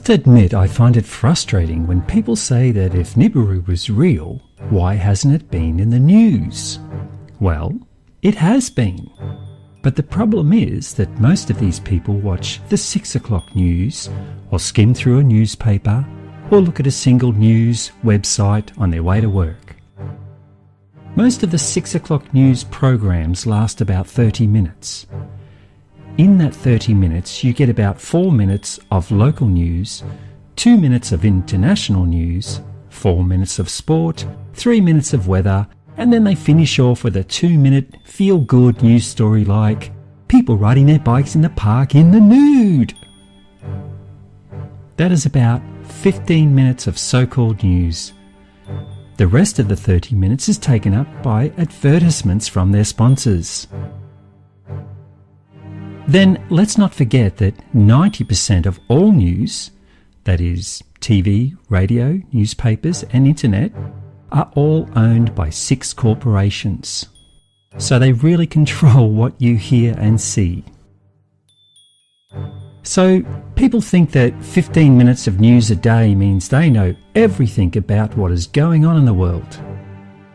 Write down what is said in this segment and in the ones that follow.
must admit I find it frustrating when people say that if Nibiru was real, why hasn't it been in the news? Well, it has been. But the problem is that most of these people watch the 6 o'clock news, or skim through a newspaper, or look at a single news website on their way to work. Most of the 6 o'clock news programs last about 30 minutes. In that 30 minutes, you get about 4 minutes of local news, 2 minutes of international news, 4 minutes of sport, 3 minutes of weather, and then they finish off with a 2-minute feel-good news story like people riding their bikes in the park in the nude. That is about 15 minutes of so-called news. The rest of the 30 minutes is taken up by advertisements from their sponsors. Then let's not forget that 90% of all news, that is TV, radio, newspapers and internet, are all owned by 6 corporations. So they really control what you hear and see. So people think that 15 minutes of news a day means they know everything about what is going on in the world.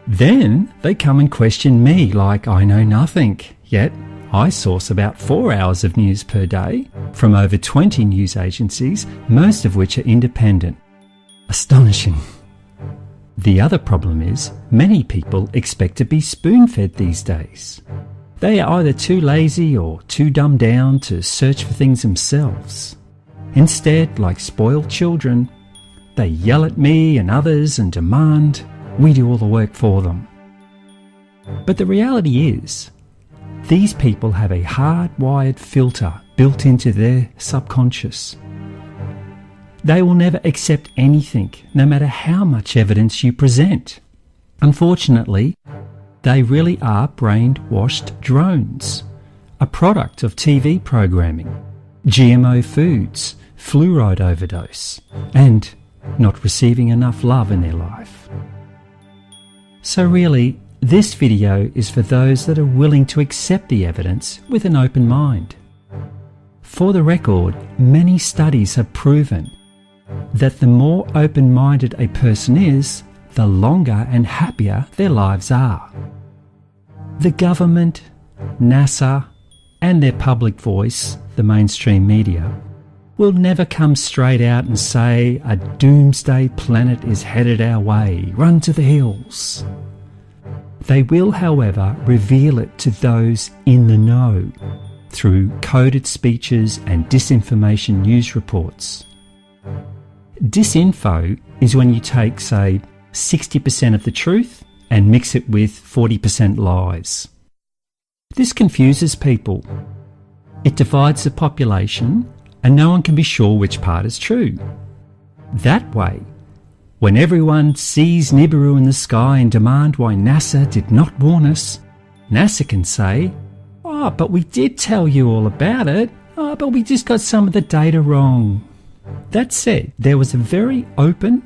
Then they come and question me like I know nothing, yet I source about 4 hours of news per day from over 20 news agencies, most of which are independent. Astonishing. The other problem is many people expect to be spoon-fed these days. They are either too lazy or too dumbed down to search for things themselves. Instead, like spoiled children, they yell at me and others and demand we do all the work for them. But the reality is, these people have a hardwired filter built into their subconscious. They will never accept anything, no matter how much evidence you present. Unfortunately, they really are brainwashed drones, a product of TV programming, GMO foods, fluoride overdose, and not receiving enough love in their life. So really, this video is for those that are willing to accept the evidence with an open mind. For the record, many studies have proven that the more open-minded a person is, the longer and happier their lives are. The government, NASA, and their public voice, the mainstream media, will never come straight out and say a doomsday planet is headed our way, run to the hills. They will, however, reveal it to those in the know through coded speeches and disinformation news reports. Disinfo is when you take, say, 60% of the truth and mix it with 40% lies. This confuses people. It divides the population and no one can be sure which part is true. That way, when everyone sees Nibiru in the sky and demand why NASA did not warn us, NASA can say, "Oh, but we did tell you all about it. Oh, but we just got some of the data wrong." That said, there was a very open,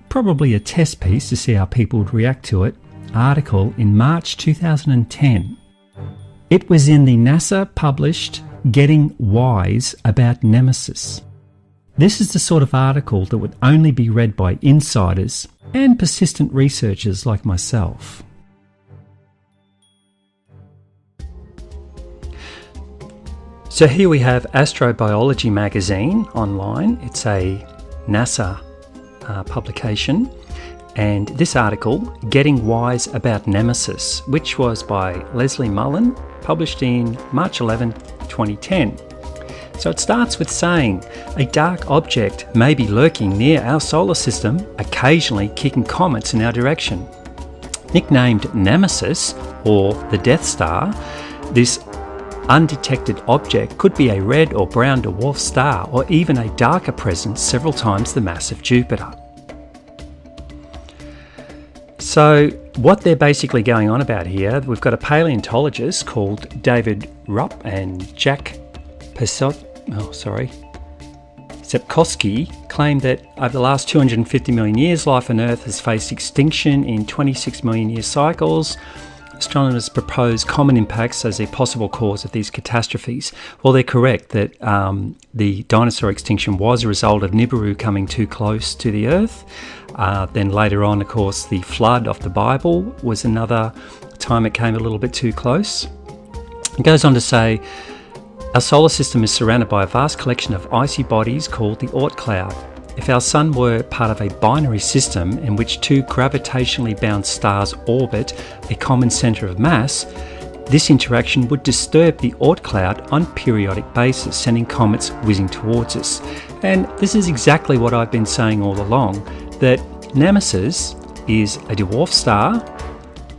probably a test piece to see how people would react to it, article in March 2010. It was in the NASA published Getting Wise About Nemesis. This is the sort of article that would only be read by insiders and persistent researchers like myself. So here we have Astrobiology magazine online. It's a NASA publication, and this article, Getting Wise About Nemesis, which was by Leslie Mullen, published in March 11, 2010. So it starts with saying, a dark object may be lurking near our solar system, occasionally kicking comets in our direction. Nicknamed Nemesis, or the Death Star, this undetected object could be a red or brown dwarf star, or even a darker presence several times the mass of Jupiter. So what they're basically going on about here, we've got a paleontologist called David Rupp and Jack Sepkoski claimed that over the last 250 million years, life on Earth has faced extinction in 26 million year cycles. astronomers propose common impacts as a possible cause of these catastrophes. Well, they're correct that the dinosaur extinction was a result of Nibiru coming too close to the Earth. Then later on, of course, the flood of the Bible was another time it came a little bit too close. It goes on to say, our solar system is surrounded by a vast collection of icy bodies called the Oort cloud. If our sun were part of a binary system in which two gravitationally bound stars orbit a common centre of mass, this interaction would disturb the Oort cloud on a periodic basis, sending comets whizzing towards us. And this is exactly what I've been saying all along, that Nemesis is a dwarf star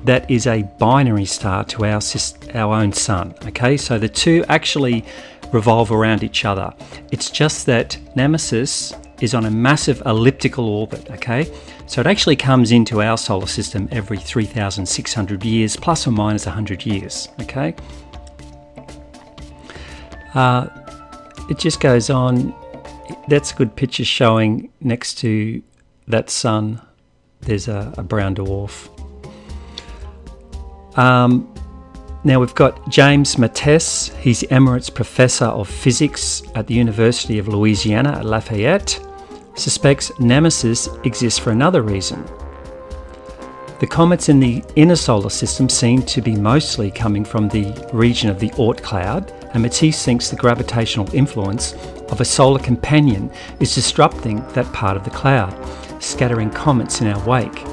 that is a binary star to our own sun. Okay, so the two actually revolve around each other. It's just that Nemesis is on a massive elliptical orbit, okay? So it actually comes into our solar system every 3,600 years, plus or minus 100 years, okay? It just goes on. That's a good picture showing next to that sun, there's a brown dwarf. Now we've got James Mattis. He's Emeritus Professor of Physics at the University of Louisiana at Lafayette. Suspects Nemesis exists for another reason. The comets in the inner solar system seem to be mostly coming from the region of the Oort cloud, and Matisse thinks the gravitational influence of a solar companion is disrupting that part of the cloud, scattering comets in our wake.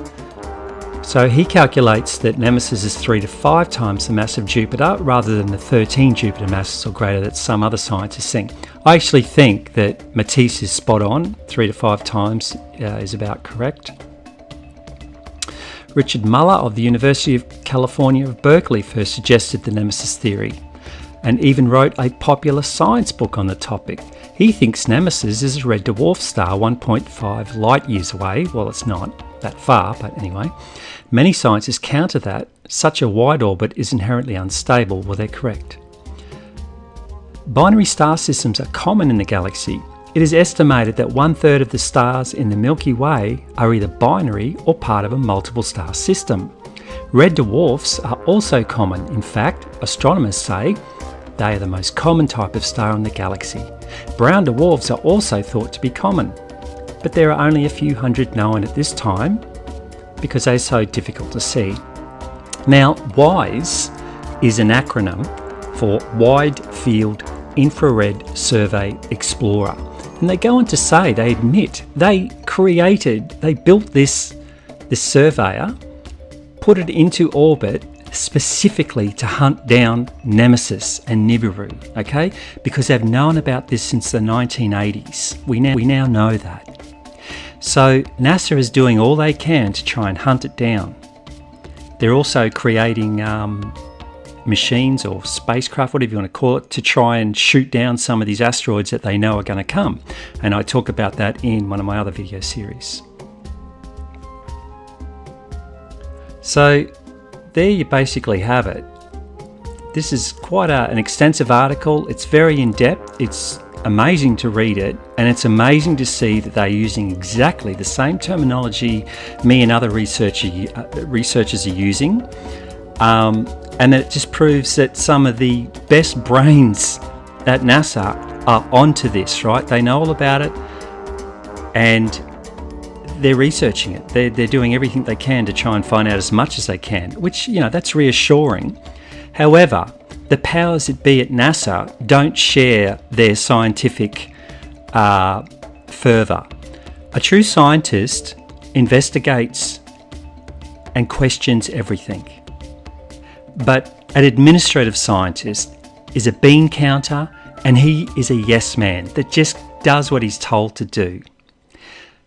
So he calculates that Nemesis is 3 to 5 times the mass of Jupiter rather than the 13 Jupiter masses or greater that some other scientists think. I actually think that Matisse is spot on. 3 to 5 times is about correct. Richard Muller of the University of California of Berkeley first suggested the Nemesis theory and even wrote a popular science book on the topic. He thinks Nemesis is a red dwarf star 1.5 light years away. Well, it's not that far, but anyway. Many scientists counter that such a wide orbit is inherently unstable. Well, they're correct. Binary star systems are common in the galaxy. It is estimated that 1/3 of the stars in the Milky Way are either binary or part of a multiple star system. Red dwarfs are also common. In fact, astronomers say they are the most common type of star in the galaxy. Brown dwarfs are also thought to be common, but there are only a few hundred known at this time because they're so difficult to see. Now, WISE is an acronym for Wide Field Infrared Survey Explorer. And they go on to say, they admit, they built this surveyor, put it into orbit specifically to hunt down Nemesis and Nibiru, okay? Because they've known about this since the 1980s. We now know that. So NASA is doing all they can to try and hunt it down. They're also creating machines or spacecraft, whatever you want to call it, to try and shoot down some of these asteroids that they know are going to come. And I talk about that in one of my other video series. So there you basically have it. This is quite an extensive article. It's very in-depth. It's amazing to read it, and it's amazing to see that they're using exactly the same terminology me and other researchers are using. And it just proves that some of the best brains at NASA are onto this, right? They know all about it and they're researching it. They're doing everything they can to try and find out as much as they can, which, you know, that's reassuring. However, the powers that be at NASA don't share their scientific fervour. A true scientist investigates and questions everything. But an administrative scientist is a bean counter, and he is a yes man that just does what he's told to do.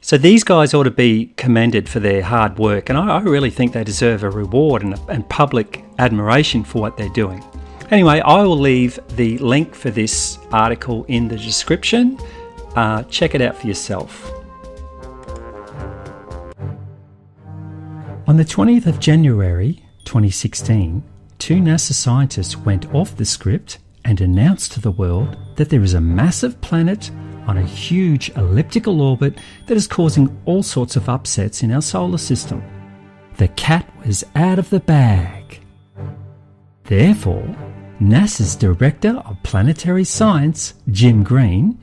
So these guys ought to be commended for their hard work, and I really think they deserve a reward and public admiration for what they're doing. Anyway, I will leave the link for this article in the description. Check it out for yourself. On the 20th of January 2016, 2 NASA scientists went off the script and announced to the world that there is a massive planet on a huge elliptical orbit that is causing all sorts of upsets in our solar system. The cat was out of the bag. Therefore, NASA's Director of Planetary Science, Jim Green,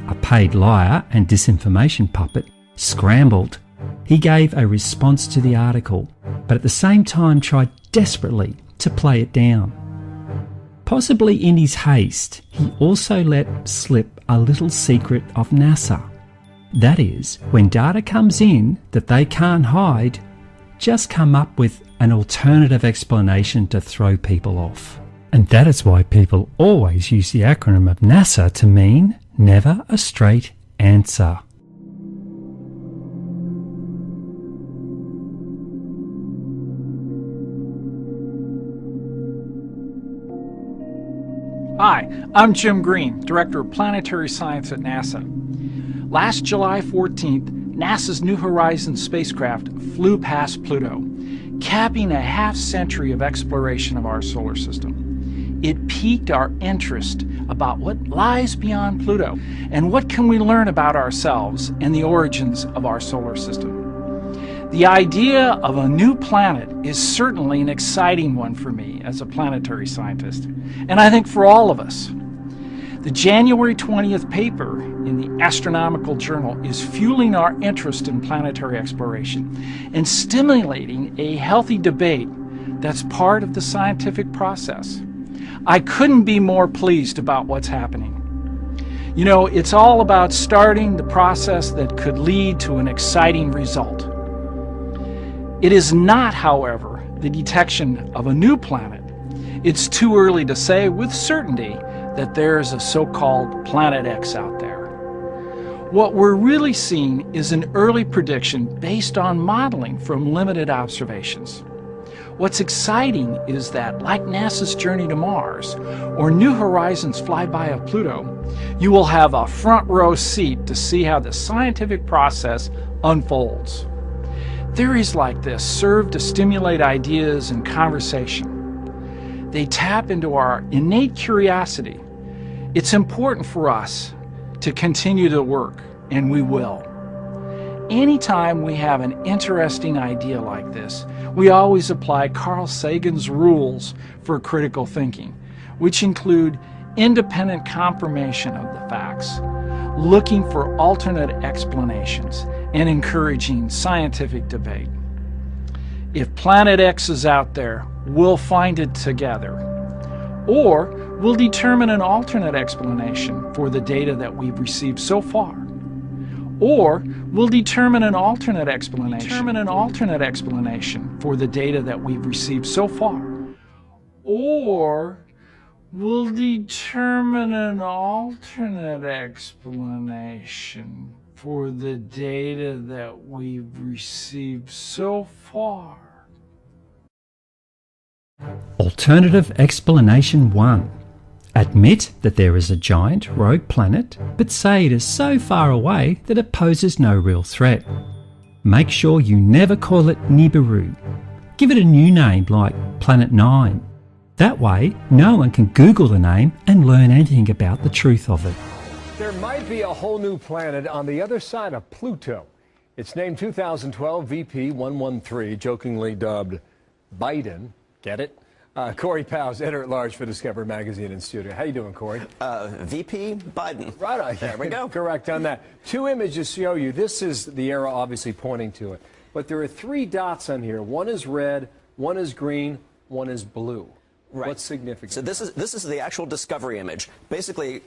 a paid liar and disinformation puppet, scrambled. He gave a response to the article, but at the same time tried desperately to play it down. Possibly in his haste, he also let slip a little secret of NASA. That is, when data comes in that they can't hide, just come up with an alternative explanation to throw people off. And that is why people always use the acronym of NASA to mean never a straight answer. Hi, I'm Jim Green, Director of Planetary Science at NASA. Last July 14th, NASA's New Horizons spacecraft flew past Pluto, capping a half-century of exploration of our solar system. It piqued our interest about what lies beyond Pluto and what can we learn about ourselves and the origins of our solar system. The idea of a new planet is certainly an exciting one for me as a planetary scientist, and I think for all of us. The January 20th paper in the Astronomical Journal is fueling our interest in planetary exploration and stimulating a healthy debate that's part of the scientific process. I couldn't be more pleased about what's happening. You know, it's all about starting the process that could lead to an exciting result. It is not, however, the detection of a new planet. It's too early to say with certainty that there is a so-called Planet X out there. What we're really seeing is an early prediction based on modeling from limited observations. What's exciting is that, like NASA's journey to Mars or New Horizons flyby of Pluto, you will have a front row seat to see how the scientific process unfolds. Theories like this serve to stimulate ideas and conversation. They tap into our innate curiosity. It's important for us to continue to work, and we will. Anytime we have an interesting idea like this, we always apply Carl Sagan's rules for critical thinking, which include independent confirmation of the facts, looking for alternate explanations, and encouraging scientific debate. If Planet X is out there, we'll find it together. Or we'll determine an alternate explanation for the data that we've received so far. Or we'll determine an alternate explanation for the data that we've received so far. Or we'll determine an alternate explanation for the data that we've received so far. Alternative explanation 1. Admit that there is a giant rogue planet, but say it is so far away that it poses no real threat. Make sure you never call it Nibiru. Give it a new name like Planet 9. That way, no one can Google the name and learn anything about the truth of it. There might be a whole new planet on the other side of Pluto. It's named 2012 VP 113, jokingly dubbed Biden. Get it? Corey Powers, editor-at-large for Discover Magazine in studio. How you doing, Corey? VP Biden. Right on. There we go. Correct on that. Two images show you. This is the arrow obviously pointing to it. But there are three dots on here. One is red, one is green, one is blue. Right. What's significant? So this is the actual discovery image. Basically,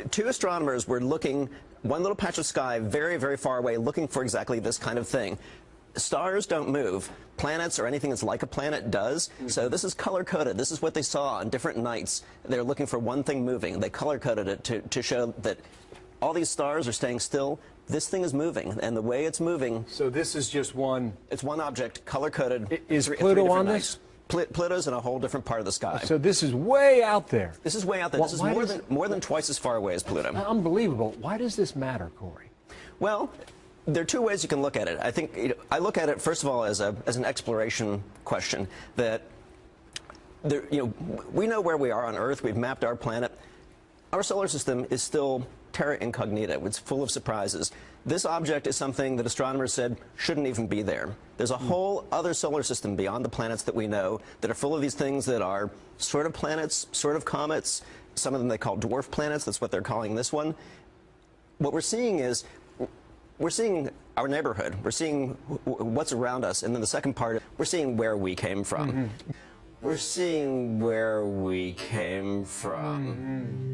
two astronomers were looking one little patch of sky very, very far away, looking for exactly this kind of thing. Stars don't move. Planets or anything that's like a planet does. So this is color-coded. This is what they saw on different nights. They're looking for one thing moving. They color-coded it to show that all these stars are staying still. This thing is moving, and the way it's moving... So this is just one... It's one object, color-coded. Is Pluto on this? Pluto's in a whole different part of the sky. So this is way out there. This is way out there. This is more than twice as far away as Pluto. Unbelievable. Why does this matter, Corey? Well, there are two ways you can look at it. I think I look at it first of all as an exploration question. That we know where we are on Earth. We've mapped our planet. Our solar system is still terra incognita. It's full of surprises. This object is something that astronomers said shouldn't even be there. There's a whole other solar system beyond the planets that we know that are full of these things that are sort of planets, sort of comets. Some of them they call dwarf planets. That's what they're calling this one. What we're seeing is, we're seeing our neighborhood. We're seeing what's around us. And then the second part, we're seeing where we came from. We're seeing where we came from.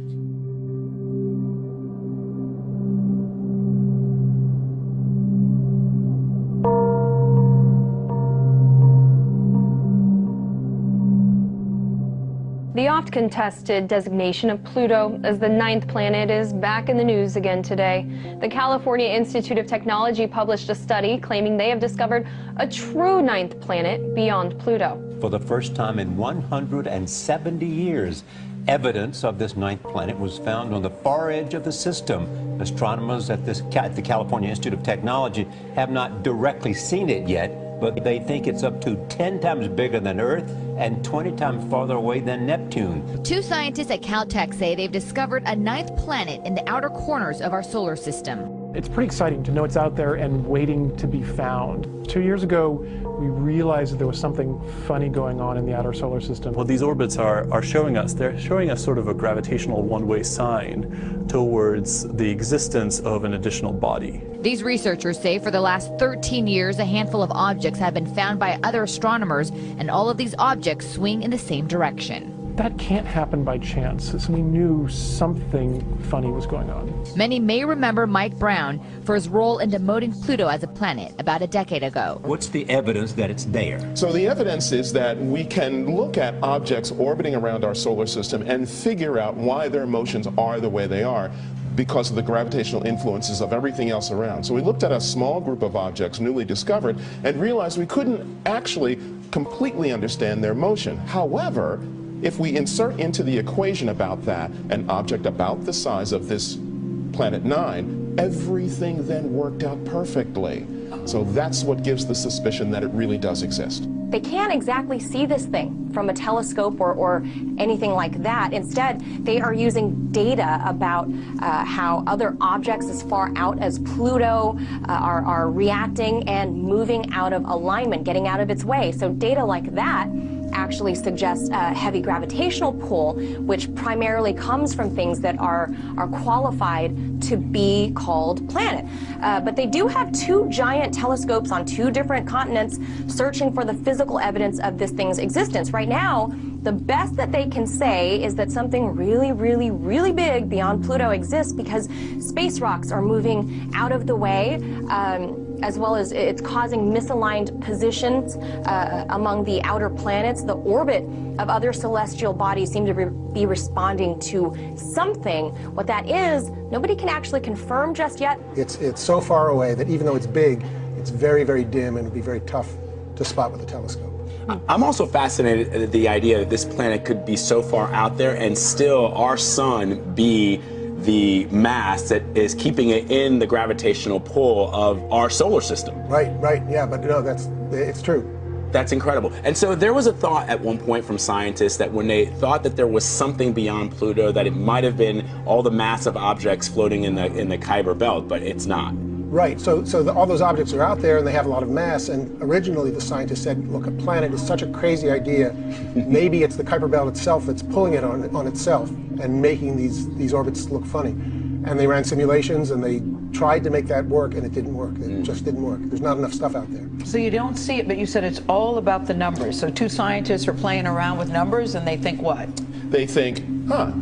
The oft-contested designation of Pluto as the 9th planet is back in the news again today. The California Institute of Technology published a study claiming they have discovered a true 9th planet beyond Pluto. For the first time in 170 years, evidence of this 9th planet was found on the far edge of the system. Astronomers at the California Institute of Technology have not directly seen it yet, but they think it's up to 10 times bigger than Earth and 20 times farther away than Neptune. Two scientists at Caltech say they've discovered a 9th planet in the outer corners of our solar system. It's pretty exciting to know it's out there and waiting to be found. 2 years ago, we realized that there was something funny going on in the outer solar system. What these orbits are showing us, they're showing us sort of a gravitational one-way sign towards the existence of an additional body. These researchers say for the last 13 years, a handful of objects have been found by other astronomers, and all of these objects swing in the same direction. That can't happen by chance, so we knew something funny was going on. Many may remember Mike Brown for his role in demoting Pluto as a planet about a decade ago. What's the evidence that it's there? So the evidence is that we can look at objects orbiting around our solar system and figure out why their motions are the way they are, because of the gravitational influences of everything else around. So we looked at a small group of objects newly discovered and realized we couldn't actually completely understand their motion. However, if we insert into the equation about that an object about the size of this planet 9, everything then worked out perfectly. So that's what gives the suspicion that it really does exist. They can't exactly see this thing from a telescope or anything like that. Instead, they are using data about how other objects as far out as Pluto are reacting and moving out of alignment, getting out of its way. So data like that actually suggests a heavy gravitational pull, which primarily comes from things that are qualified to be called planet. But they do have two giant telescopes on two different continents searching for the physical evidence of this thing's existence. Right now, the best that they can say is that something really, really, really big beyond Pluto exists because space rocks are moving out of the way, as well as it's causing misaligned positions among the outer planets. The orbit of other celestial bodies seem to be responding to something. What that is, nobody can actually confirm just yet. It's so far away that even though it's big, it's very, very dim and it'd be very tough to spot with a telescope. I'm also fascinated at the idea that this planet could be so far out there and still our sun be the mass that is keeping it in the gravitational pull of our solar system. Right, yeah, but no, it's true. That's incredible. And so there was a thought at one point from scientists that when they thought that there was something beyond Pluto, that it might have been all the massive objects floating in the Kuiper Belt, but it's not. Right, so all those objects are out there and they have a lot of mass, and originally the scientists said, look, a planet is such a crazy idea, maybe it's the Kuiper Belt itself that's pulling it on itself and making these orbits look funny. And they ran simulations and they tried to make that work and it didn't work. It just didn't work. There's not enough stuff out there. So you don't see it, but you said it's all about the numbers. So two scientists are playing around with numbers and they think what? They think,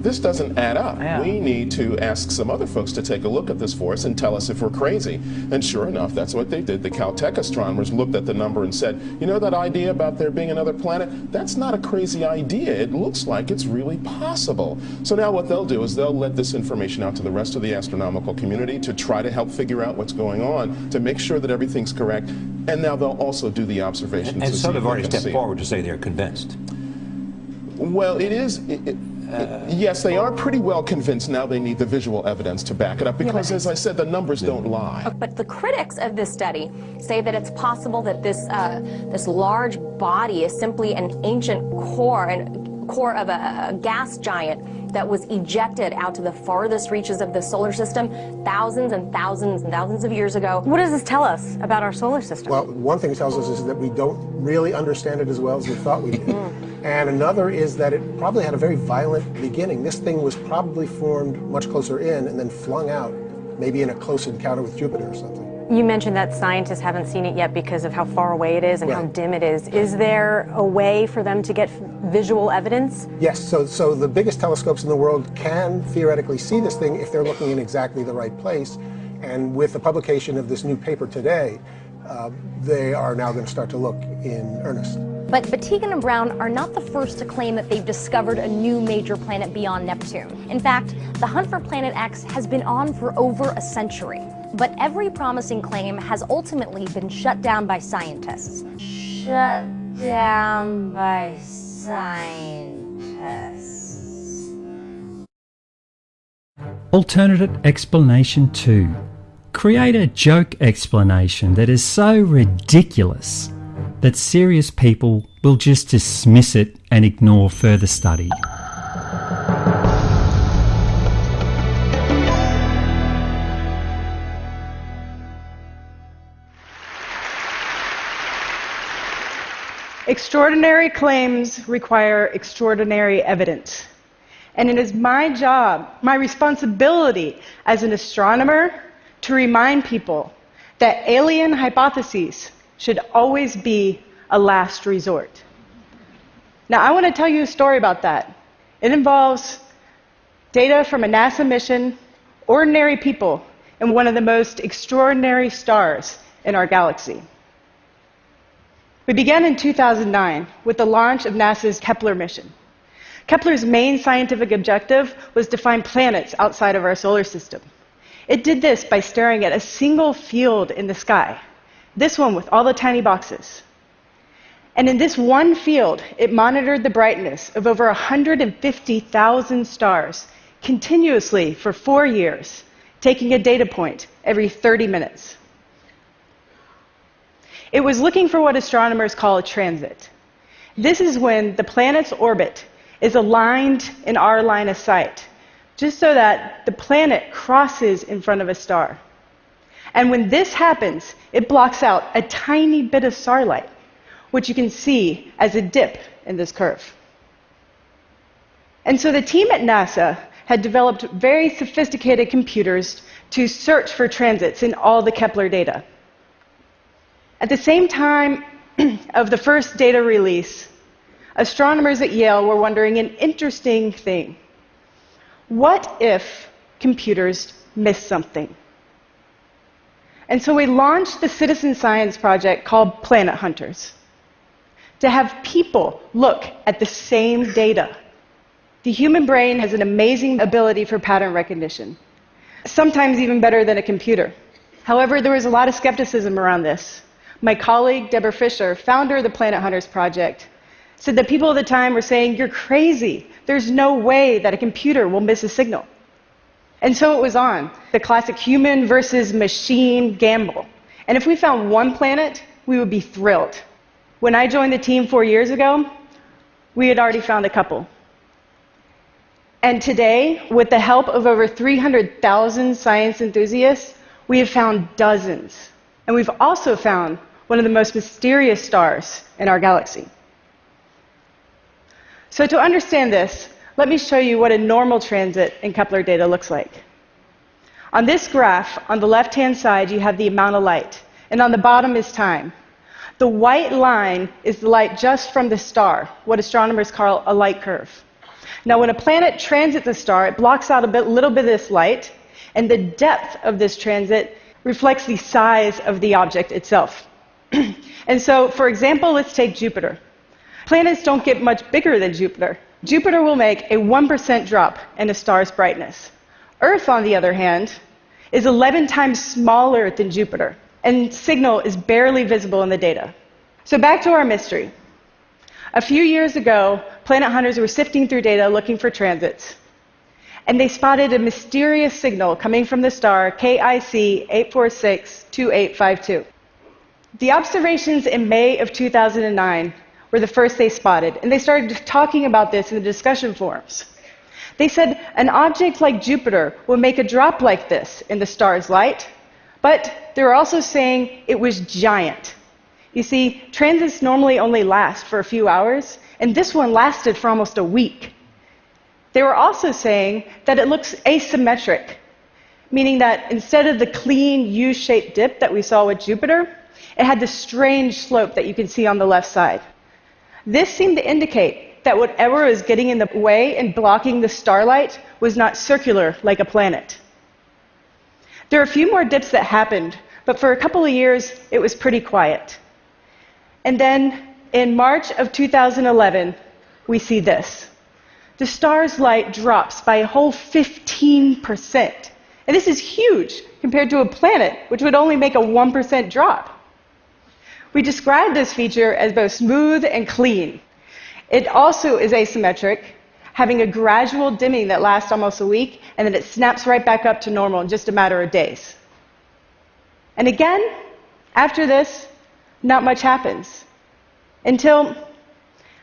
this doesn't add up. Yeah. We need to ask some other folks to take a look at this for us and tell us if we're crazy. And sure enough, that's what they did. The Caltech astronomers looked at the number and said, you know that idea about there being another planet? That's not a crazy idea. It looks like it's really possible. So now what they'll do is they'll let this information out to the rest of the astronomical community to try to help figure out what's going on, to make sure that everything's correct. And now they'll also do the observations. And some have already stepped forward to say they're convinced. Well, yes, they are pretty well convinced now. They need the visual evidence to back it up because, as I said, the numbers don't lie. But the critics of this study say that it's possible that this large body is simply an ancient core of a gas giant that was ejected out to the farthest reaches of the solar system thousands and thousands and thousands of years ago. What does this tell us about our solar system? Well, one thing it tells us is that we don't really understand it as well as we thought we did. And another is that it probably had a very violent beginning. This thing was probably formed much closer in and then flung out, maybe in a close encounter with Jupiter or something. You mentioned that scientists haven't seen it yet because of how far away it is and how dim it is. Is there a way for them to get visual evidence? Yes, so the biggest telescopes in the world can theoretically see this thing if they're looking in exactly the right place. And with the publication of this new paper today, they are now going to start to look in earnest. But Tegan and Brown are not the first to claim that they've discovered a new major planet beyond Neptune. In fact, the hunt for Planet X has been on for over a century. But every promising claim has ultimately been shut down by scientists. Shut down by scientists. Alternate explanation 2. Create a joke explanation that is so ridiculous that serious people will just dismiss it and ignore further study. Extraordinary claims require extraordinary evidence. And it is my job, my responsibility as an astronomer to remind people that alien hypotheses should always be a last resort. Now, I want to tell you a story about that. It involves data from a NASA mission, ordinary people, and one of the most extraordinary stars in our galaxy. We began in 2009 with the launch of NASA's Kepler mission. Kepler's main scientific objective was to find planets outside of our solar system. It did this by staring at a single field in the sky, this one with all the tiny boxes. And in this one field, it monitored the brightness of over 150,000 stars continuously for 4 years, taking a data point every 30 minutes. It was looking for what astronomers call a transit. This is when the planet's orbit is aligned in our line of sight, just so that the planet crosses in front of a star. And when this happens, it blocks out a tiny bit of starlight, which you can see as a dip in this curve. And so the team at NASA had developed very sophisticated computers to search for transits in all the Kepler data. At the same time of the first data release, astronomers at Yale were wondering an interesting thing. What if computers miss something? And so we launched the citizen science project called Planet Hunters to have people look at the same data. The human brain has an amazing ability for pattern recognition, sometimes even better than a computer. However, there was a lot of skepticism around this. My colleague, Deborah Fisher, founder of the Planet Hunters Project, said that people at the time were saying, "You're crazy. There's no way that a computer will miss a signal." And so it was on, the classic human versus machine gamble. And if we found one planet, we would be thrilled. When I joined the team 4 years ago, we had already found a couple. And today, with the help of over 300,000 science enthusiasts, we have found dozens. And we've also found one of the most mysterious stars in our galaxy. So to understand this, let me show you what a normal transit in Kepler data looks like. On this graph, on the left-hand side, you have the amount of light, and on the bottom is time. The white line is the light just from the star, what astronomers call a light curve. Now, when a planet transits a star, it blocks out a little bit of this light, and the depth of this transit reflects the size of the object itself. And so, for example, let's take Jupiter. Planets don't get much bigger than Jupiter. Jupiter will make a 1% drop in a star's brightness. Earth, on the other hand, is 11 times smaller than Jupiter, and signal is barely visible in the data. So back to our mystery. A few years ago, Planet Hunters were sifting through data looking for transits. And they spotted a mysterious signal coming from the star KIC 8462852. The observations in May of 2009 were the first they spotted, and they started talking about this in the discussion forums. They said an object like Jupiter will make a drop like this in the star's light, but they were also saying it was giant. You see, transits normally only last for a few hours, and this one lasted for almost a week. They were also saying that it looks asymmetric, meaning that instead of the clean U-shaped dip that we saw with Jupiter, it had this strange slope that you can see on the left side. This seemed to indicate that whatever was getting in the way and blocking the starlight was not circular like a planet. There are a few more dips that happened, but for a couple of years, it was pretty quiet. And then, in March of 2011, we see this. The star's light drops by a whole 15%. And this is huge compared to a planet, which would only make a 1% drop. We describe this feature as both smooth and clean. It also is asymmetric, having a gradual dimming that lasts almost a week, and then it snaps right back up to normal in just a matter of days. And again, after this, not much happens. Until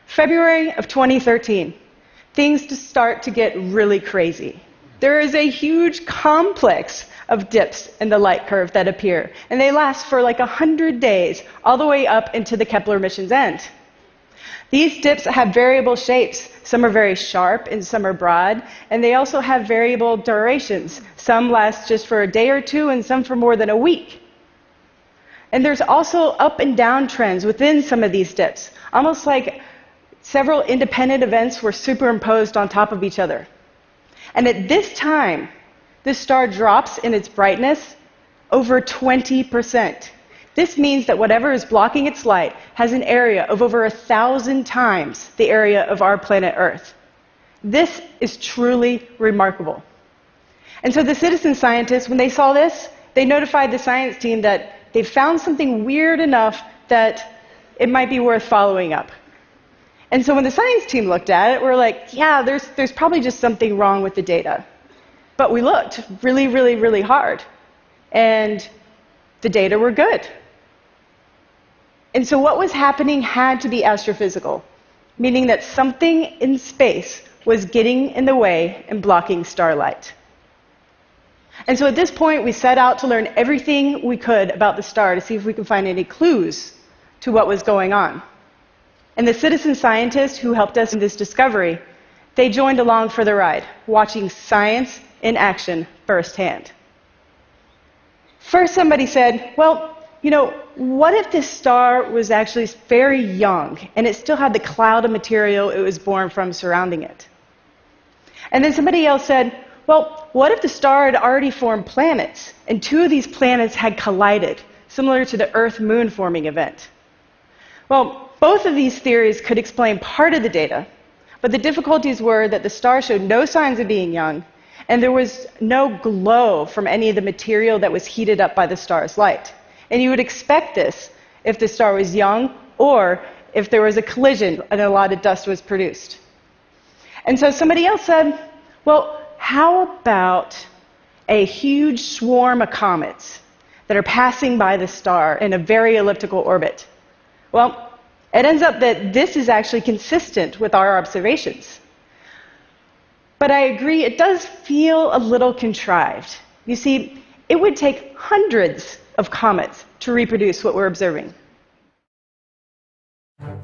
February of 2013, things start to get really crazy. There is a huge complex of dips in the light curve that appear, and they last for like 100 days, all the way up into the Kepler mission's end. These dips have variable shapes. Some are very sharp and some are broad, and they also have variable durations. Some last just for a day or two, and some for more than a week. And there's also up and down trends within some of these dips, almost like several independent events were superimposed on top of each other. And at this time, the star drops in its brightness over 20%. This means that whatever is blocking its light has an area of over 1,000 times the area of our planet Earth. This is truly remarkable. And so the citizen scientists, when they saw this, they notified the science team that they found something weird enough that it might be worth following up. And so when the science team looked at it, we're like, yeah, there's probably just something wrong with the data. But we looked really, really, really hard, and the data were good. And so what was happening had to be astrophysical, meaning that something in space was getting in the way and blocking starlight. And so at this point, we set out to learn everything we could about the star to see if we could find any clues to what was going on. And the citizen scientists who helped us in this discovery, they joined along for the ride, watching science in action firsthand. First, somebody said, well, you know, what if this star was actually very young and it still had the cloud of material it was born from surrounding it? And then somebody else said, well, what if the star had already formed planets and two of these planets had collided, similar to the Earth-Moon forming event? Well, both of these theories could explain part of the data, but the difficulties were that the star showed no signs of being young, and there was no glow from any of the material that was heated up by the star's light. And you would expect this if the star was young or if there was a collision and a lot of dust was produced. And so somebody else said, well, how about a huge swarm of comets that are passing by the star in a very elliptical orbit? Well, it ends up that this is actually consistent with our observations. But I agree, it does feel a little contrived. You see, it would take hundreds of comets to reproduce what we're observing.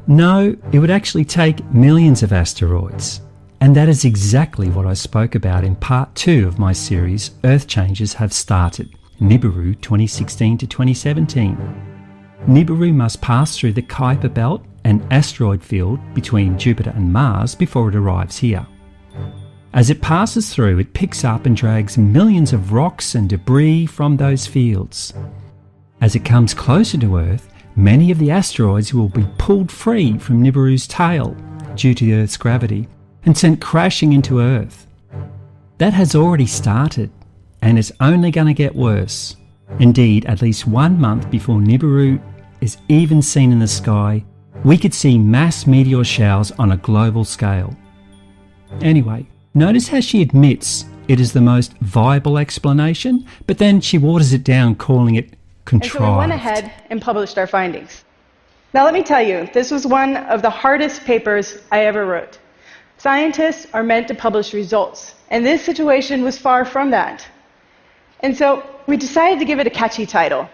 No, it would actually take millions of asteroids. And that is exactly what I spoke about in part 2 of my series, Earth Changes Have Started, NIBIRU 2016 to 2017. NIBIRU must pass through the Kuiper Belt, an asteroid field between Jupiter and Mars, before it arrives here. As it passes through, it picks up and drags millions of rocks and debris from those fields. As it comes closer to Earth, many of the asteroids will be pulled free from NIBIRU's tail due to the Earth's gravity and sent crashing into Earth. That has already started, and it's only going to get worse. Indeed, at least 1 month before NIBIRU is even seen in the sky, we could see mass meteor showers on a global scale. Anyway, notice how she admits it is the most viable explanation, but then she waters it down, calling it contrived. And so we went ahead and published our findings. Now let me tell you, this was one of the hardest papers I ever wrote. Scientists are meant to publish results, and this situation was far from that. And so we decided to give it a catchy title,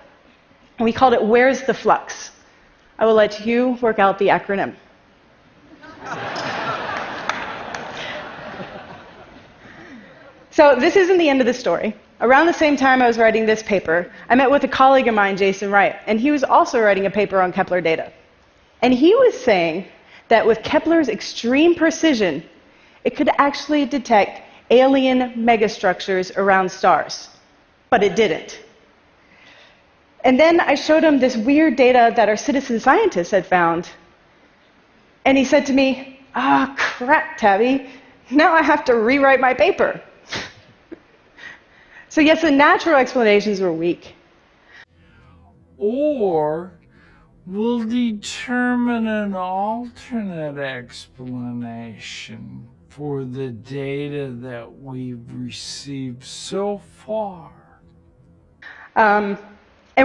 and we called it Where's the Flux? I will let you work out the acronym. So this isn't the end of the story. Around the same time I was writing this paper, I met with a colleague of mine, Jason Wright, and he was also writing a paper on Kepler data. And he was saying that with Kepler's extreme precision, it could actually detect alien megastructures around stars. But it didn't. And then I showed him this weird data that our citizen scientists had found. And he said to me, "Ah, crap, Tabby. Now I have to rewrite my paper." So yes, the natural explanations were weak. Or we'll determine an alternate explanation for the data that we've received so far. And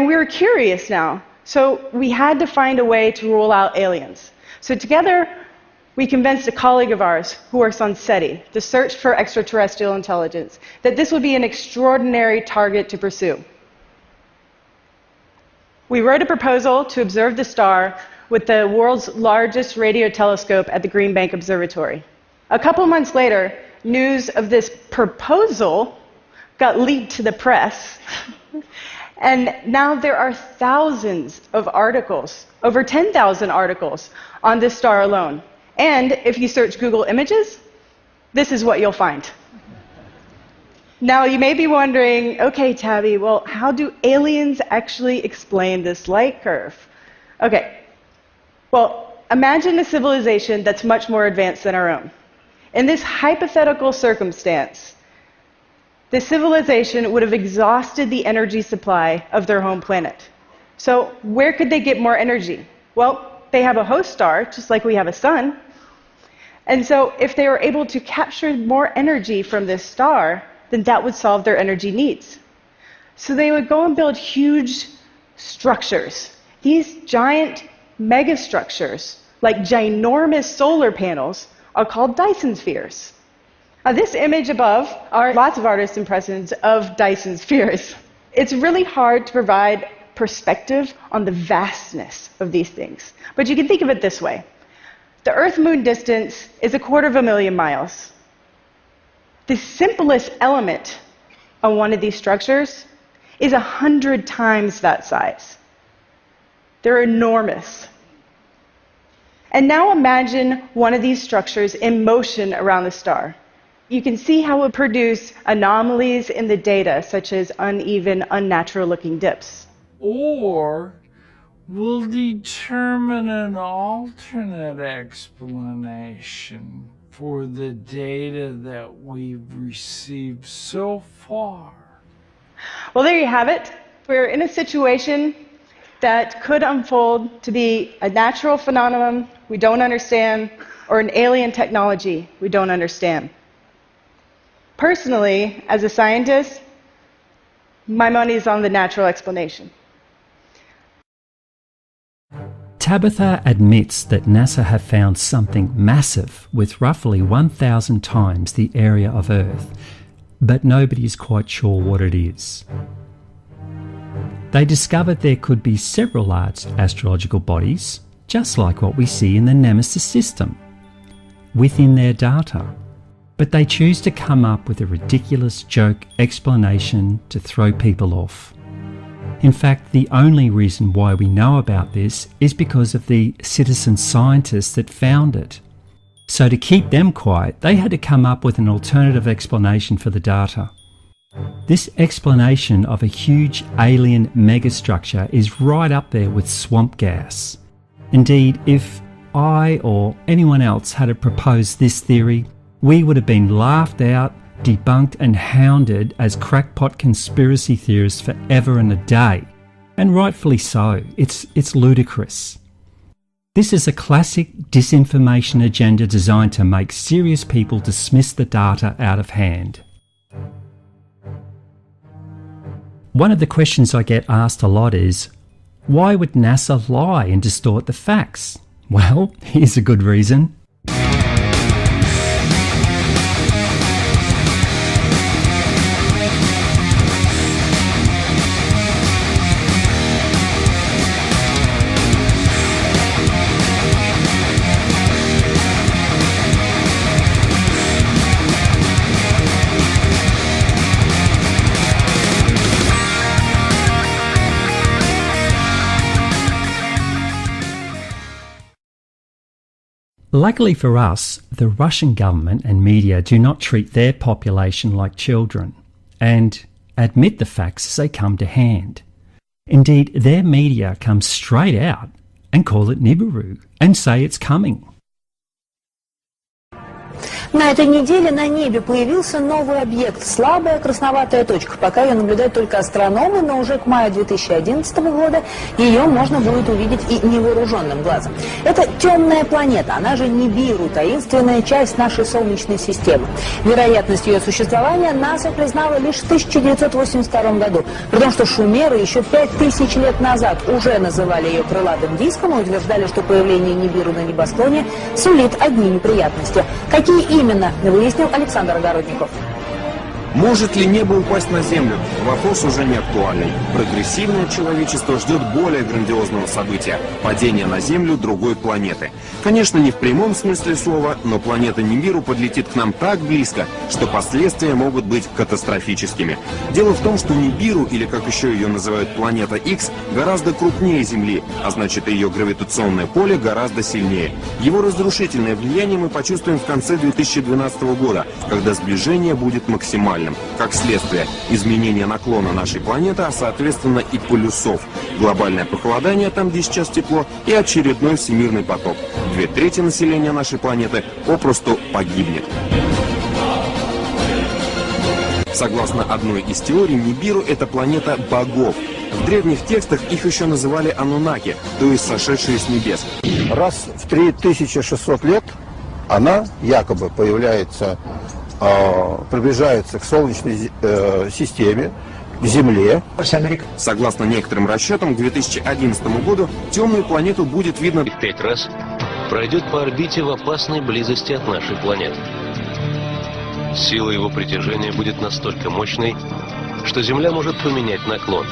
we were curious now, so we had to find a way to rule out aliens. So together, we convinced a colleague of ours who works on SETI, the Search for Extraterrestrial Intelligence, that this would be an extraordinary target to pursue. We wrote a proposal to observe the star with the world's largest radio telescope at the Green Bank Observatory. A couple months later, news of this proposal got leaked to the press. And now there are thousands of articles, over 10,000 articles, on this star alone. And if you search Google Images, this is what you'll find. Now, you may be wondering, okay, Tabby, well, how do aliens actually explain this light curve? Okay, well, imagine a civilization that's much more advanced than our own. In this hypothetical circumstance, the civilization would have exhausted the energy supply of their home planet. So where could they get more energy? Well, they have a host star, just like we have a sun. And so if they were able to capture more energy from this star, then that would solve their energy needs. So they would go and build huge structures. These giant megastructures, like ginormous solar panels, are called Dyson spheres. Now, this image above are lots of artist impressions of Dyson spheres. It's really hard to provide perspective on the vastness of these things. But you can think of it this way. The Earth-Moon distance is 250,000 miles. The simplest element on one of these structures is 100 times that size. They're enormous. And now imagine one of these structures in motion around the star. You can see how it would produce anomalies in the data, such as uneven, unnatural-looking dips. Or we'll determine an alternate explanation for the data that we've received so far. Well, there you have it. We're in a situation that could unfold to be a natural phenomenon we don't understand, or an alien technology we don't understand. Personally, as a scientist, my money's on the natural explanation. Tabitha admits that NASA have found something massive with roughly 1,000 times the area of Earth, but nobody is quite sure what it is. They discovered there could be several large astrological bodies, just like what we see in the Nemesis system, within their data. But they choose to come up with a ridiculous joke explanation to throw people off. In fact, the only reason why we know about this is because of the citizen scientists that found it. So to keep them quiet, they had to come up with an alternative explanation for the data. This explanation of a huge alien megastructure is right up there with swamp gas. Indeed, if I or anyone else had proposed this theory, we would have been laughed out, debunked and hounded as crackpot conspiracy theorists forever and a day. And rightfully so. It's ludicrous. This is a classic disinformation agenda designed to make serious people dismiss the data out of hand. One of the questions I get asked a lot is, why would NASA lie and distort the facts? Well, here's a good reason. Luckily for us, the Russian government and media do not treat their population like children and admit the facts as they come to hand. Indeed, their media come straight out and call it Nibiru and say it's coming. На этой неделе на небе появился новый объект, слабая красноватая точка. Пока ее наблюдают только астрономы, но уже к маю 2011 года ее можно будет увидеть и невооруженным глазом. Это темная планета, она же Нибиру, таинственная часть нашей Солнечной системы. Вероятность ее существования НАСА признала лишь в 1982 году, при том, что шумеры еще 5000 лет назад уже называли ее крылатым диском и утверждали, что появление Нибиру на небосклоне сулит одни неприятности. Какие именно, выяснил Александр Огородников. Может ли небо упасть на Землю? Вопрос уже не актуальный. Прогрессивное человечество ждет более грандиозного события – падения на Землю другой планеты. Конечно, не в прямом смысле слова, но планета Нибиру подлетит к нам так близко, что последствия могут быть катастрофическими. Дело в том, что Нибиру, или как еще ее называют планета X, гораздо крупнее Земли, а значит ее гравитационное поле гораздо сильнее. Его разрушительное влияние мы почувствуем в конце 2012 года, когда сближение будет максимальным. Как следствие, изменение наклона нашей планеты, а соответственно и полюсов. Глобальное похолодание там, где сейчас тепло, и очередной всемирный потоп. 2/3 населения нашей планеты попросту погибнет. Согласно одной из теорий, Нибиру — это планета богов. В древних текстах их еще называли Анунаки, то есть сошедшие с небес. Раз в 3600 лет она якобы появляется, приближается к Солнечной системе, к Земле. Согласно некоторым расчетам, к 2011 году темную планету будет видно 5 раз, пройдет по орбите в опасной близости от нашей планеты. Сила его притяжения будет настолько мощной, что Земля может поменять наклон.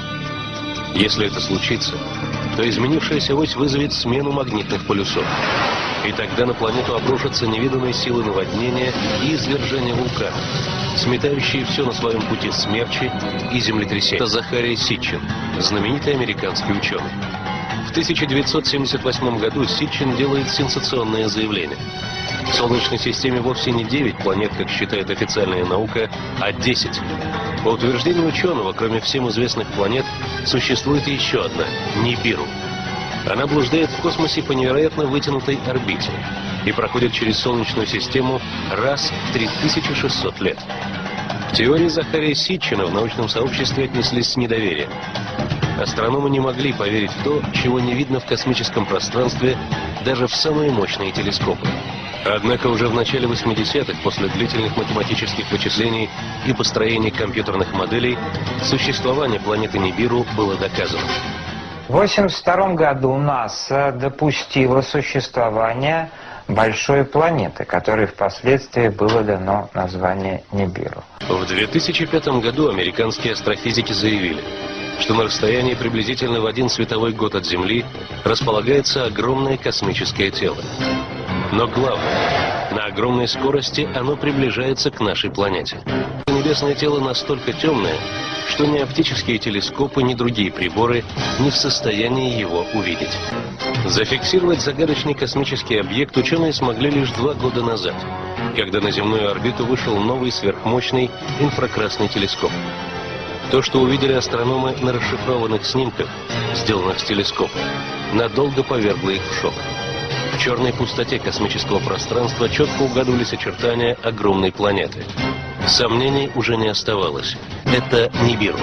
Если это случится, то изменившаяся ось вызовет смену магнитных полюсов. И тогда на планету обрушатся невиданные силы наводнения и извержения вулкана, сметающие все на своем пути смерчи и землетрясения. Это Захарий Ситчин, знаменитый американский ученый. В 1978 году Ситчин делает сенсационное заявление. В Солнечной системе вовсе не 9 планет, как считает официальная наука, а 10. По утверждению ученого, кроме всем известных планет, существует еще одна – Нибиру. Она блуждает в космосе по невероятно вытянутой орбите и проходит через Солнечную систему раз в 3600 лет. К теории Захария Ситчина в научном сообществе отнеслись с недоверием. Астрономы не могли поверить в то, чего не видно в космическом пространстве даже в самые мощные телескопы. Однако уже в начале 80-х, после длительных математических вычислений и построения компьютерных моделей, существование планеты Нибиру было доказано. В 1982 году НАСА допустило существование большой планеты, которой впоследствии было дано название Нибиру. В 2005 году американские астрофизики заявили, что на расстоянии приблизительно в 1 световой год от Земли располагается огромное космическое тело. Но главное, на огромной скорости оно приближается к нашей планете. Небесное тело настолько темное, что ни оптические телескопы, ни другие приборы не в состоянии его увидеть. Зафиксировать загадочный космический объект ученые смогли лишь 2 года назад, когда на земную орбиту вышел новый сверхмощный инфракрасный телескоп. То, что увидели астрономы на расшифрованных снимках, сделанных с телескопа, надолго повергло их в шок. В черной пустоте космического пространства четко угадывались очертания огромной планеты. Сомнений уже не оставалось. Это Нибиру.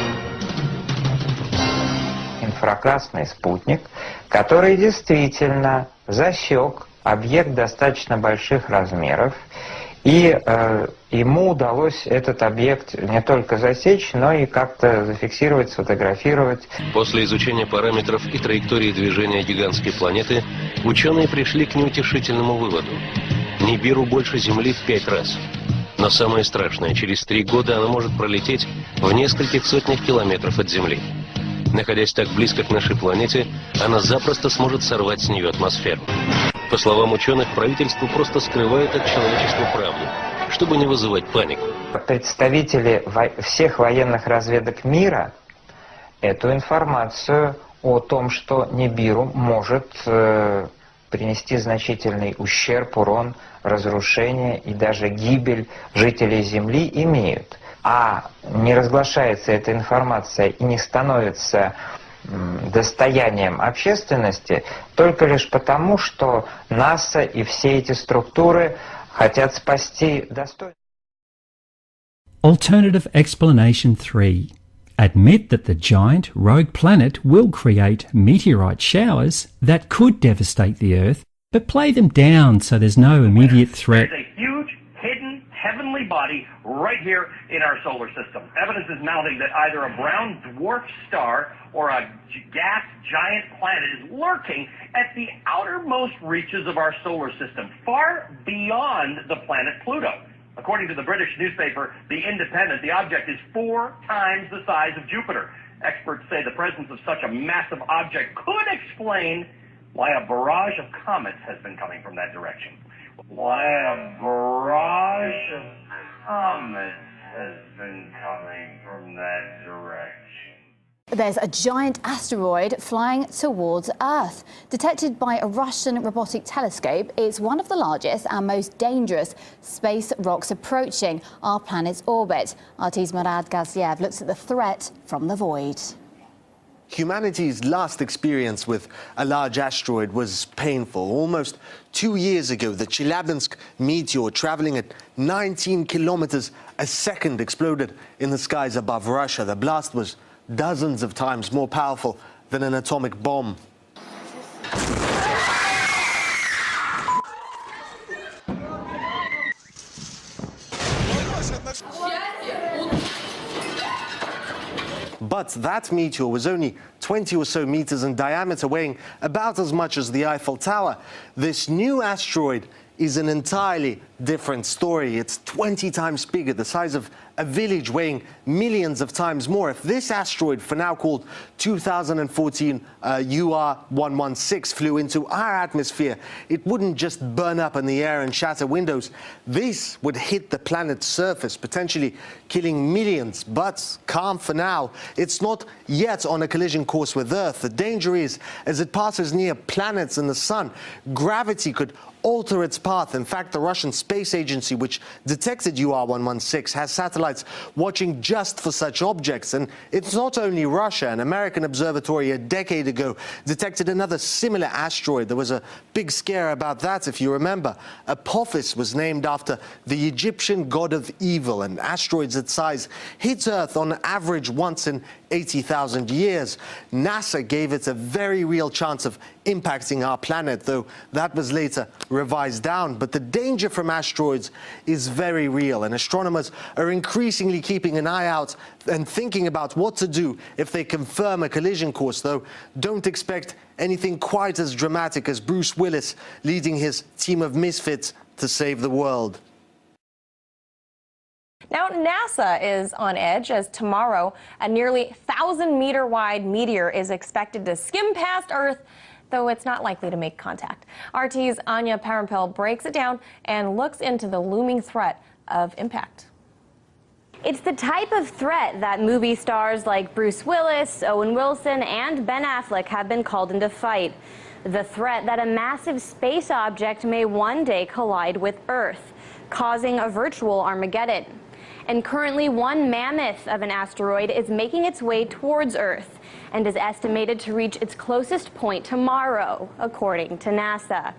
Инфракрасный спутник, который действительно засек объект достаточно больших размеров, и ему удалось этот объект не только засечь, но и как-то зафиксировать, сфотографировать. После изучения параметров и траектории движения гигантской планеты, ученые пришли к неутешительному выводу. Нибиру больше Земли в 5 раз. Но самое страшное, через 3 года она может пролететь в нескольких сотнях километров от Земли. Находясь так близко к нашей планете, она запросто сможет сорвать с нее атмосферу. По словам ученых, правительство просто скрывает от человечества правду, чтобы не вызывать панику. Представители всех военных разведок мира эту информацию о том, что Нибиру может принести значительный ущерб, урон, разрушение и даже гибель жителей Земли, имеют. А не разглашается эта информация и не становится достоянием общественности только лишь потому, что НАСА и все эти структуры хотят спасти достойно. Alternative explanation 3. Admit that the giant rogue planet will create meteorite showers that could devastate the Earth, but play them down so there's no immediate threat. There's a huge, hidden, heavenly body right here in our solar system. Evidence is mounting that either a brown dwarf star or a gas giant planet is lurking at the outermost reaches of our solar system, far beyond the planet Pluto. According to the British newspaper The Independent, the object is 4 times the size of Jupiter. Experts say the presence of such a massive object could explain why a barrage of comets has been coming from that direction. Why a barrage of comets has been coming from that direction. There's a giant asteroid flying towards Earth. Detected by a Russian robotic telescope, it's one of the largest and most dangerous space rocks approaching our planet's orbit. RT's Murad Gaziev looks at the threat from the void. Humanity's last experience with a large asteroid was painful. Almost 2 years ago, the Chelyabinsk meteor, traveling at 19 kilometers a second, exploded in the skies above Russia. The blast was dozens of times more powerful than an atomic bomb. But that meteor was only 20 or so meters in diameter, weighing about as much as the Eiffel Tower. This new asteroid is an entirely different story. It's 20 times bigger, the size of a village, weighing millions of times more. If this asteroid, for now called 2014 UR116, flew into our atmosphere, it wouldn't just burn up in the air and shatter windows. This would hit the planet's surface, potentially killing millions. But calm for now. It's not yet on a collision course with Earth. The danger is, as it passes near planets and the sun, gravity could alter its path. In fact, the Russian Space Agency, which detected UR116, has satellites watching just for such objects. And it's not only Russia. An American observatory a decade ago detected another similar asteroid. There was a big scare about that, if you remember. Apophis was named after the Egyptian god of evil, and asteroids that size hit Earth on average once in 80,000 years. NASA gave it a very real chance of impacting our planet, though that was later revised down. But the danger from asteroids is very real, and astronomers are increasingly keeping an eye out and thinking about what to do if they confirm a collision course, though don't expect anything quite as dramatic as Bruce Willis leading his team of misfits to save the world. Now, NASA is on edge as tomorrow a nearly 1,000-meter wide meteor is expected to skim past Earth, though it's not likely to make contact. RT's Anya Parampil breaks it down and looks into the looming threat of impact. It's the type of threat that movie stars like Bruce Willis, Owen Wilson, and Ben Affleck have been called in to fight. The threat that a massive space object may one day collide with Earth, causing a virtual Armageddon. And currently, one mammoth of an asteroid is making its way towards Earth and is estimated to reach its closest point tomorrow, according to NASA.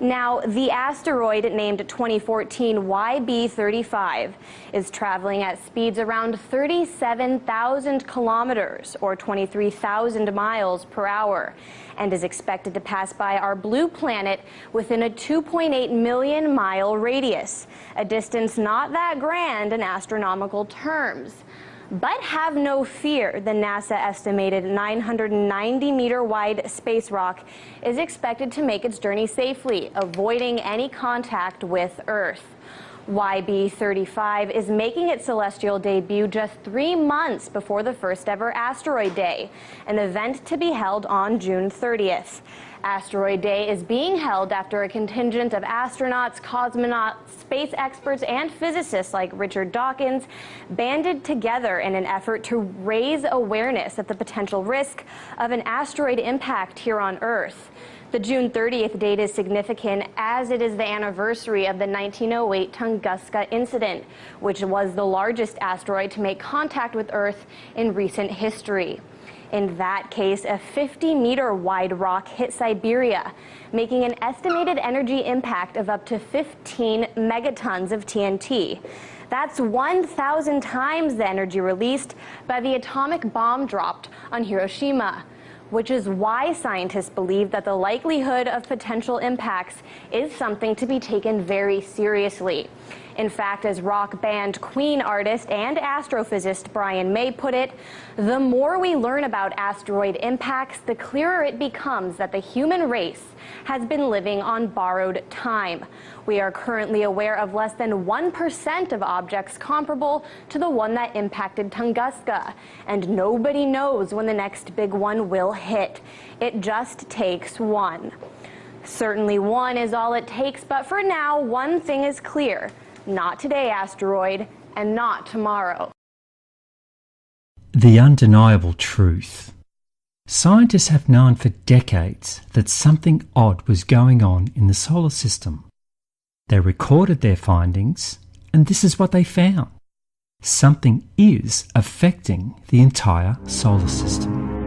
Now, the asteroid, named 2014 YB35, is traveling at speeds around 37,000 kilometers, or 23,000 miles per hour, and is expected to pass by our blue planet within a 2.8 million mile radius, a distance not that grand in astronomical terms. But have no fear, the NASA-estimated 990-meter wide space rock is expected to make its journey safely, avoiding any contact with Earth. YB35 is making its celestial debut just 3 months before the first ever Asteroid Day, an event to be held on June 30th. Asteroid Day is being held after a contingent of astronauts, cosmonauts, space experts, and physicists like Richard Dawkins banded together in an effort to raise awareness of the potential risk of an asteroid impact here on Earth. The June 30th date is significant as it is the anniversary of the 1908 Tunguska incident, which was the largest asteroid to make contact with Earth in recent history. In that case, a 50-meter wide rock hit Siberia, making an estimated energy impact of up to 15 megatons of TNT. That's 1,000 times the energy released by the atomic bomb dropped on Hiroshima, which is why scientists believe that the likelihood of potential impacts is something to be taken very seriously. In fact, as rock band Queen artist and astrophysicist Brian May put it, the more we learn about asteroid impacts, the clearer it becomes that the human race has been living on borrowed time. We are currently aware of less than 1% of objects comparable to the one that impacted Tunguska, and nobody knows when the next big one will hit. It just takes one. Certainly one is all it takes, but for now, one thing is clear. Not today, asteroid, and not tomorrow. The undeniable truth. Scientists have known for decades that something odd was going on in the solar system. They recorded their findings, and this is what they found. Something is affecting the entire solar system.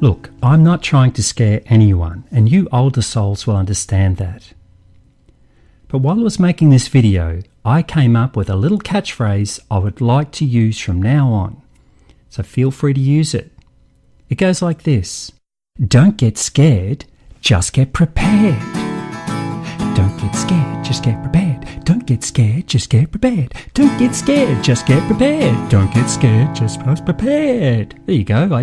Look, I'm not trying to scare anyone, and you older souls will understand that. But while I was making this video, I came up with a little catchphrase I would like to use from now on. So feel free to use it. It goes like this. Don't get scared, just get prepared. Don't get scared, just get prepared. Don't get scared, just get prepared. Don't get scared, just get prepared. Don't get scared, just get prepared. There you go.